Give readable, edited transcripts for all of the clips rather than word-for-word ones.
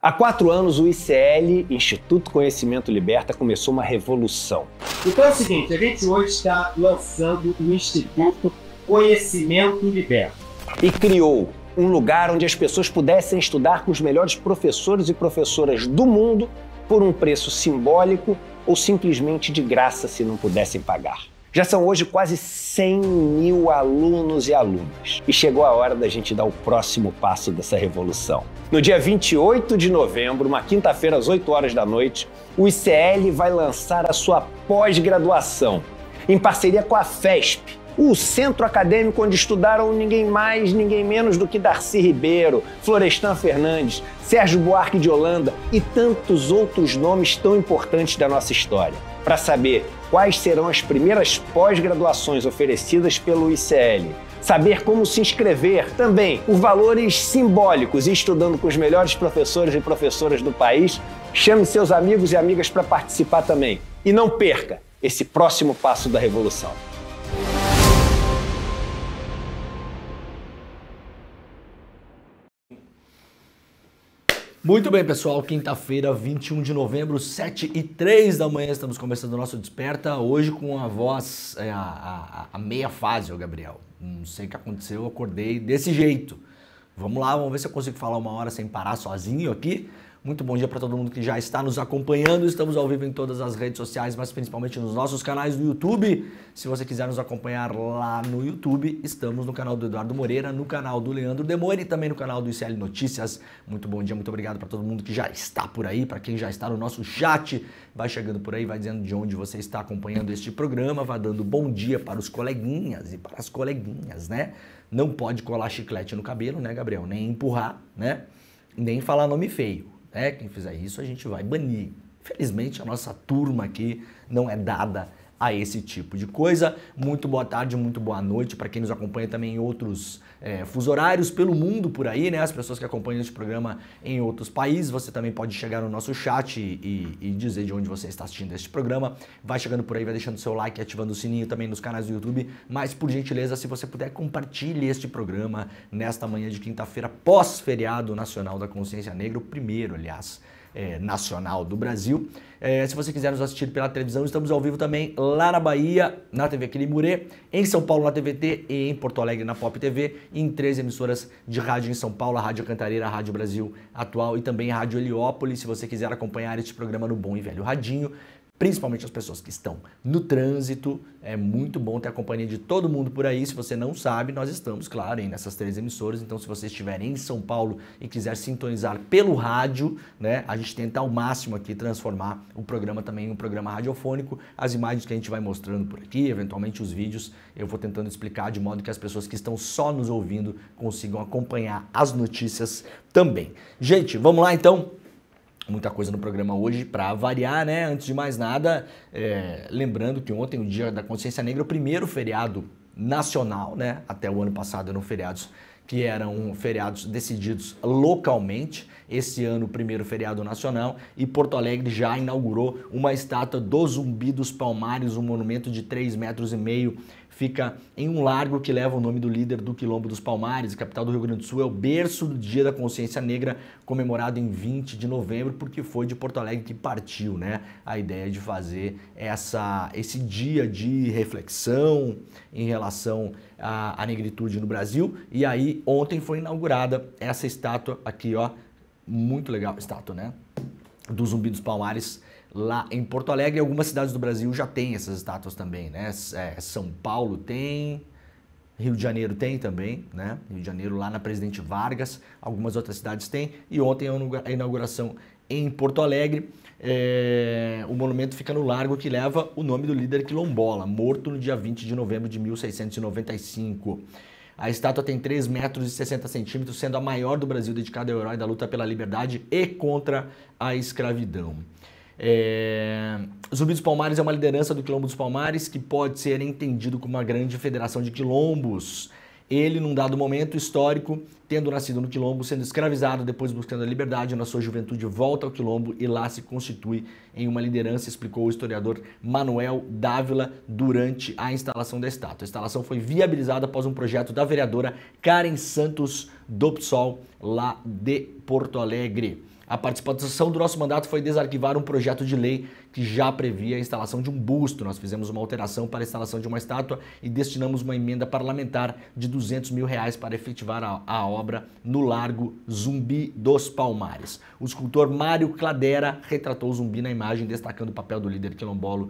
Há 4 anos, o ICL, Instituto Conhecimento Liberta, começou uma revolução. Então é o seguinte, a gente hoje está lançando o Instituto Conhecimento Liberta. E criou um lugar onde as pessoas pudessem estudar com os melhores professores e professoras do mundo por um preço simbólico ou simplesmente de graça se não pudessem pagar. Já são hoje quase 100 mil alunos e alunas. E chegou a hora da gente dar o próximo passo dessa revolução. No dia 28 de novembro, uma quinta-feira às 8 horas da noite, o ICL vai lançar a sua pós-graduação, em parceria com a FESP, o centro acadêmico onde estudaram ninguém mais, ninguém menos do que Darcy Ribeiro, Florestan Fernandes, Sérgio Buarque de Holanda e tantos outros nomes tão importantes da nossa história. Para saber quais serão as primeiras pós-graduações oferecidas pelo ICL, saber como se inscrever, também por valores simbólicos e estudando com os melhores professores e professoras do país, chame seus amigos e amigas para participar também. E não perca esse próximo passo da revolução. Muito bem, pessoal, quinta-feira, 21 de novembro, 7h03 da manhã, estamos começando o nosso Desperta, hoje com a voz, a meia fase, ô Gabriel. Não sei o que aconteceu, eu acordei desse jeito. Vamos lá, vamos ver se eu consigo falar uma hora sem parar sozinho aqui. Muito bom dia para todo mundo que já está nos acompanhando. Estamos ao vivo em todas as redes sociais, mas principalmente nos nossos canais do YouTube. Se você quiser nos acompanhar lá no YouTube, estamos no canal do Eduardo Moreira, no canal do Leandro Demore e também no canal do ICL Notícias. Muito bom dia, muito obrigado para todo mundo que já está por aí, para quem já está no nosso chat. Vai chegando por aí, vai dizendo de onde você está acompanhando este programa, vai dando bom dia para os coleguinhas e para as coleguinhas, né? Não pode colar chiclete no cabelo, né, Gabriel? Nem empurrar, né? Nem falar nome feio. Quem fizer isso a gente vai banir. Felizmente a nossa turma aqui não é dada a esse tipo de coisa. Muito boa tarde, muito boa noite para quem nos acompanha também em outros fusos horários pelo mundo por aí, né? As pessoas que acompanham este programa em outros países, você também pode chegar no nosso chat e dizer de onde você está assistindo este programa. Vai chegando por aí, vai deixando seu like, ativando o sininho também nos canais do YouTube. Mas por gentileza, se você puder, compartilhe este programa nesta manhã de quinta-feira, pós-feriado nacional da consciência negra, o primeiro, aliás, nacional do Brasil. Se você quiser nos assistir pela televisão, estamos ao vivo também lá na Bahia, na TV Quilimurê, em São Paulo na TVT e em Porto Alegre na Pop TV, e em 3 emissoras de rádio em São Paulo, a Rádio Cantareira, a Rádio Brasil Atual e também a Rádio Heliópolis. Se você quiser acompanhar este programa no bom e velho radinho, principalmente as pessoas que estão no trânsito, é muito bom ter a companhia de todo mundo por aí. Se você não sabe, nós estamos, claro, nessas 3 emissoras, então se você estiver em São Paulo e quiser sintonizar pelo rádio, né, a gente tenta ao máximo aqui transformar o programa também em um programa radiofônico. As imagens que a gente vai mostrando por aqui, eventualmente os vídeos, eu vou tentando explicar de modo que as pessoas que estão só nos ouvindo consigam acompanhar as notícias também. Gente, vamos lá então? Muita coisa no programa hoje para variar, né? Antes de mais nada, lembrando que ontem, o Dia da Consciência Negra, o primeiro feriado nacional, né? Até o ano passado eram feriados que eram feriados decididos localmente. Esse ano, o primeiro feriado nacional, e Porto Alegre já inaugurou uma estátua do Zumbi dos Palmares, um monumento de 3,5 metros. Fica em um largo que leva o nome do líder do Quilombo dos Palmares, capital do Rio Grande do Sul. É o berço do Dia da Consciência Negra, comemorado em 20 de novembro, porque foi de Porto Alegre que partiu, né? A ideia de fazer esse dia de reflexão em relação à negritude no Brasil. E aí, ontem foi inaugurada essa estátua aqui, ó. Muito legal a estátua, né? Do Zumbi dos Palmares, lá em Porto Alegre. Algumas cidades do Brasil já tem essas estátuas também, né? São Paulo tem, Rio de Janeiro tem também, né? Rio de Janeiro lá na Presidente Vargas, algumas outras cidades têm. E ontem a inauguração em Porto Alegre. O monumento fica no largo que leva o nome do líder quilombola, morto no dia 20 de novembro de 1695. A estátua tem 3,60 metros, sendo a maior do Brasil, dedicada ao herói da luta pela liberdade e contra a escravidão. Zumbi dos Palmares é uma liderança do Quilombo dos Palmares que pode ser entendido como uma grande federação de quilombos. Ele, num dado momento histórico, tendo nascido no Quilombo, sendo escravizado, depois buscando a liberdade, na sua juventude volta ao Quilombo e lá se constitui em uma liderança, explicou o historiador Manuel Dávila durante a instalação da estátua. A instalação foi viabilizada após um projeto da vereadora Karen Santos do PSOL, lá de Porto Alegre. A participação do nosso mandato foi desarquivar um projeto de lei que já previa a instalação de um busto. Nós fizemos uma alteração para a instalação de uma estátua e destinamos uma emenda parlamentar de R$200 mil para efetivar a obra no Largo Zumbi dos Palmares. O escultor Mário Cladera retratou o zumbi na imagem, destacando o papel do líder quilombola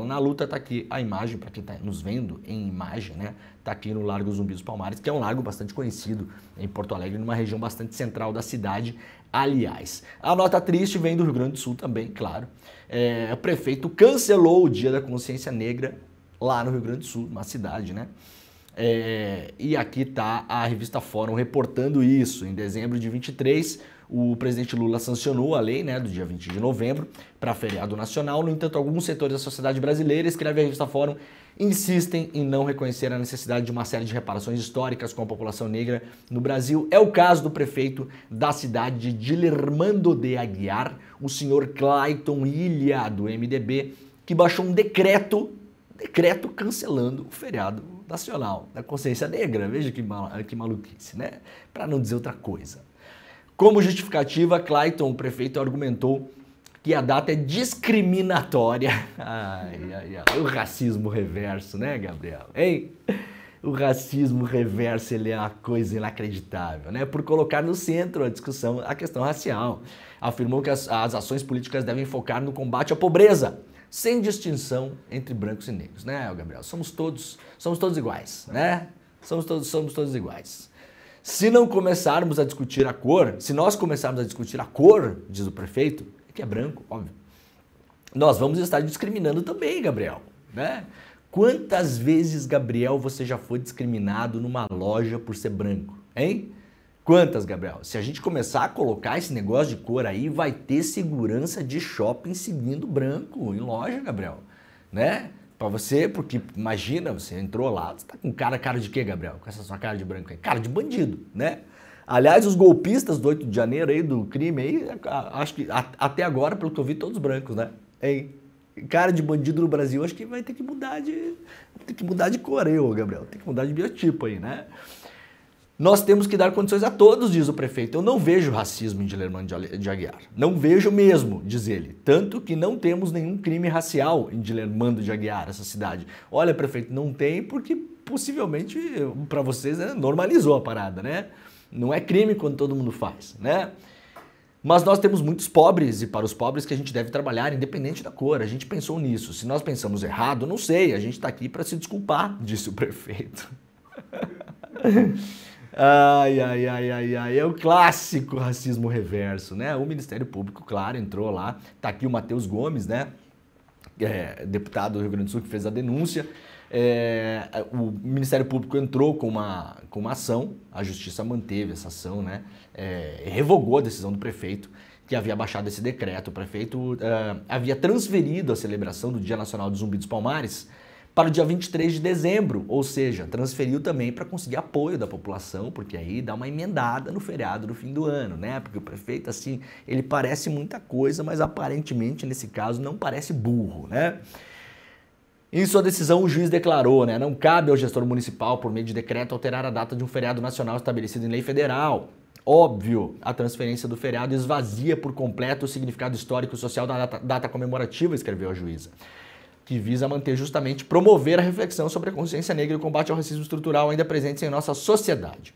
na luta. Está aqui a imagem, para quem está nos vendo em imagem, né? Está aqui no Largo Zumbi dos Palmares, que é um largo bastante conhecido em Porto Alegre, numa região bastante central da cidade. Aliás, a nota triste vem do Rio Grande do Sul também, claro. O prefeito cancelou o Dia da Consciência Negra lá no Rio Grande do Sul, uma cidade, né? E aqui está a revista Fórum reportando isso. Em dezembro de 23, o presidente Lula sancionou a lei, né, do dia 20 de novembro para feriado nacional. No entanto, alguns setores da sociedade brasileira, escreve a revista Fórum, insistem em não reconhecer a necessidade de uma série de reparações históricas com a população negra no Brasil. É o caso do prefeito da cidade de Dilermando de Aguiar, o senhor Clayton Ilha, do MDB, que baixou um decreto cancelando o feriado nacional da consciência negra. Veja que maluquice, né? Para não dizer outra coisa. Como justificativa, Clayton, o prefeito, argumentou que a data é discriminatória. O racismo reverso, né, Gabriel? Hein? O racismo reverso, ele é uma coisa inacreditável, né? Por colocar no centro a discussão, a questão racial. Afirmou que as ações políticas devem focar no combate à pobreza, sem distinção entre brancos e negros, né, Gabriel? Somos todos iguais, né? Somos todos iguais. Se não começarmos a discutir a cor, se nós começarmos a discutir a cor, diz o prefeito, que é branco, óbvio, nós vamos estar discriminando também, Gabriel, né? Quantas vezes, Gabriel, você já foi discriminado numa loja por ser branco, hein? Quantas, Gabriel? Se a gente começar a colocar esse negócio de cor aí, vai ter segurança de shopping seguindo branco em loja, Gabriel, né? Pra você, porque imagina, você entrou lá, você tá com cara de quê, Gabriel? Com essa sua cara de branco aí? Cara de bandido, né? Aliás, os golpistas do 8 de janeiro aí, do crime aí, acho que até agora, pelo que eu vi, todos brancos, né? Hein? Cara de bandido no Brasil, acho que vai ter que mudar de cor aí, ô Gabriel. Tem que mudar de biotipo aí, né? Nós temos que dar condições a todos, diz o prefeito. Eu não vejo racismo em Dilermando de Aguiar. Não vejo mesmo, diz ele. Tanto que não temos nenhum crime racial em Dilermando de Aguiar, essa cidade. Olha, prefeito, não tem porque possivelmente para vocês, né, normalizou a parada, né? Não é crime quando todo mundo faz, né? Mas nós temos muitos pobres e para os pobres que a gente deve trabalhar independente da cor. A gente pensou nisso. Se nós pensamos errado, não sei. A gente está aqui para se desculpar, disse o prefeito. É o clássico racismo reverso, né? O Ministério Público, claro, entrou lá. Tá aqui o Matheus Gomes, né? Deputado do Rio Grande do Sul, que fez a denúncia. O Ministério Público entrou com uma ação, a Justiça manteve essa ação, né? Revogou a decisão do prefeito, que havia baixado esse decreto. O prefeito havia transferido a celebração do Dia Nacional do Zumbi dos Palmares para o dia 23 de dezembro, ou seja, transferiu também para conseguir apoio da população, porque aí dá uma emendada no feriado do fim do ano, né? Porque o prefeito, assim, ele parece muita coisa, mas aparentemente, nesse caso, não parece burro, né? Em sua decisão, o juiz declarou, né, não cabe ao gestor municipal, por meio de decreto, alterar a data de um feriado nacional estabelecido em lei federal. Óbvio, a transferência do feriado esvazia por completo o significado histórico e social da data comemorativa, escreveu a juíza, que visa manter justamente, promover a reflexão sobre a consciência negra e o combate ao racismo estrutural ainda presentes em nossa sociedade.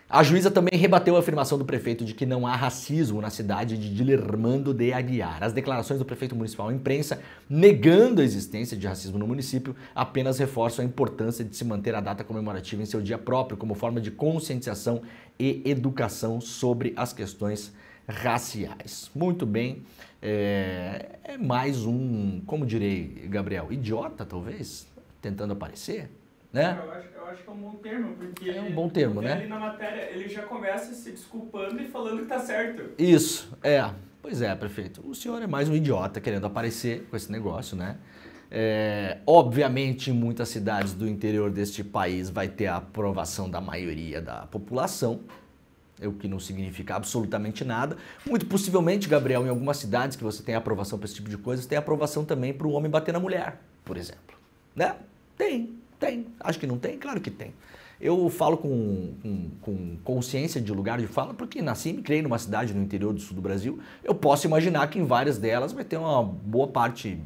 A juíza também rebateu a afirmação do prefeito de que não há racismo na cidade de Dilermando de Aguiar. As declarações do prefeito municipal à imprensa, negando a existência de racismo no município, apenas reforçam a importância de se manter a data comemorativa em seu dia próprio, como forma de conscientização e educação sobre as questões raciais. Muito bem. É mais um, como direi, Gabriel, idiota, talvez, tentando aparecer, né? Eu acho que é um bom termo, porque é um bom termo, né? Ali na matéria ele já começa se desculpando e falando que tá certo. Isso, pois é, prefeito, o senhor é mais um idiota querendo aparecer com esse negócio, né? Obviamente, em muitas cidades do interior deste país vai ter a aprovação da maioria da população, o que não significa absolutamente nada. Muito possivelmente, Gabriel, em algumas cidades que você tem aprovação para esse tipo de coisa, tem aprovação também para o homem bater na mulher, por exemplo. Né? Tem. Acho que não tem? Claro que tem. Eu falo com consciência de lugar de fala, porque nasci e me criei numa cidade no interior do sul do Brasil. Eu posso imaginar que em várias delas vai ter uma boa parte